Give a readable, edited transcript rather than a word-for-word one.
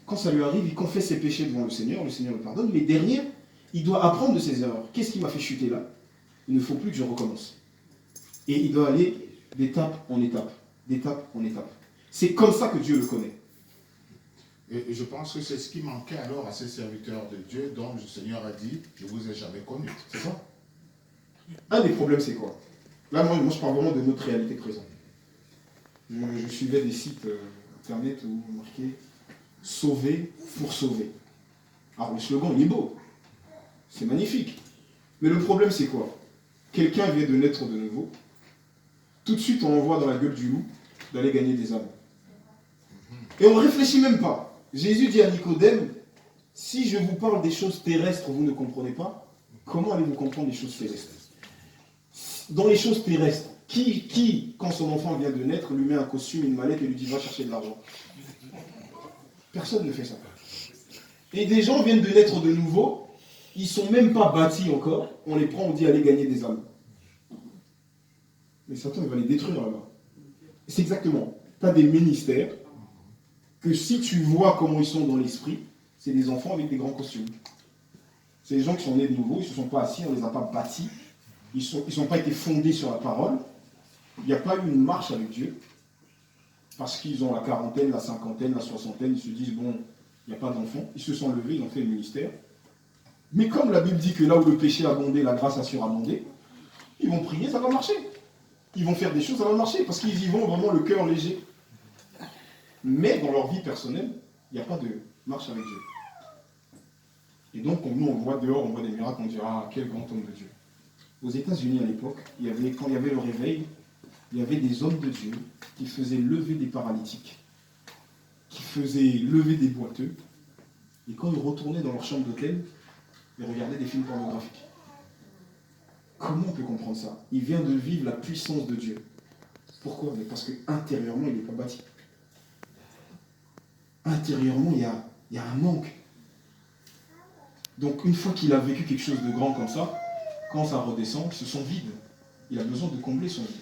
quand ça lui arrive, il confesse ses péchés devant le Seigneur le pardonne, mais derrière, il doit apprendre de ses erreurs. Qu'est-ce qui m'a fait chuter là? Il ne faut plus que je recommence. Et il doit aller d'étape en étape, d'étape en étape. C'est comme ça que Dieu le connaît. Et je pense que c'est ce qui manquait alors à ces serviteurs de Dieu dont le Seigneur a dit, je ne vous ai jamais connus. C'est ça. Un des problèmes, c'est quoi? Là, moi, je parle vraiment de notre réalité présente. Je suivais des sites internet où marqué « Sauver pour sauver ». Alors, le slogan, il est beau. C'est magnifique. Mais le problème, c'est quoi? Quelqu'un vient de naître de nouveau. Tout de suite, on envoie dans la gueule du loup d'aller gagner des âmes. Et on ne réfléchit même pas. Jésus dit à Nicodème, si je vous parle des choses terrestres, vous ne comprenez pas, comment allez-vous comprendre les choses terrestres? Dans les choses terrestres, qui, quand son enfant vient de naître, lui met un costume, une mallette et lui dit va chercher de l'argent? Personne ne fait ça. Et des gens viennent de naître de nouveau, ils ne sont même pas bâtis encore, on les prend, on dit allez gagner des âmes. Mais Satan, il va les détruire là-bas. C'est exactement, tu as des ministères que si tu vois comment ils sont dans l'esprit, c'est des enfants avec des grands costumes. C'est des gens qui sont nés de nouveau, ils ne se sont pas assis, on ne les a pas bâtis, ils n'ont pas été fondés sur la parole, il n'y a pas eu une marche avec Dieu, parce qu'ils ont la quarantaine, la cinquantaine, la soixantaine, ils se disent, bon, il n'y a pas d'enfants, ils se sont levés, ils ont fait le ministère. Mais comme la Bible dit que là où le péché a abondé, la grâce a surabondé, ils vont prier, ça va marcher. Ils vont faire des choses, ça va marcher, parce qu'ils y vont vraiment le cœur léger. Mais dans leur vie personnelle, il n'y a pas de marche avec Dieu. Et donc, nous, on voit dehors, on voit des miracles, on dit, ah, quel grand homme de Dieu. Aux États-Unis, à l'époque, quand il y avait le réveil, il y avait des hommes de Dieu qui faisaient lever des paralytiques, qui faisaient lever des boiteux, et quand ils retournaient dans leur chambre d'hôtel, ils regardaient des films pornographiques. Comment on peut comprendre ça? Il vient de vivre la puissance de Dieu. Pourquoi? Mais parce qu'intérieurement, il n'est pas bâti. Intérieurement, il y a un manque. Donc, une fois qu'il a vécu quelque chose de grand comme ça, quand ça redescend, il se sent vide. Il a besoin de combler son vide.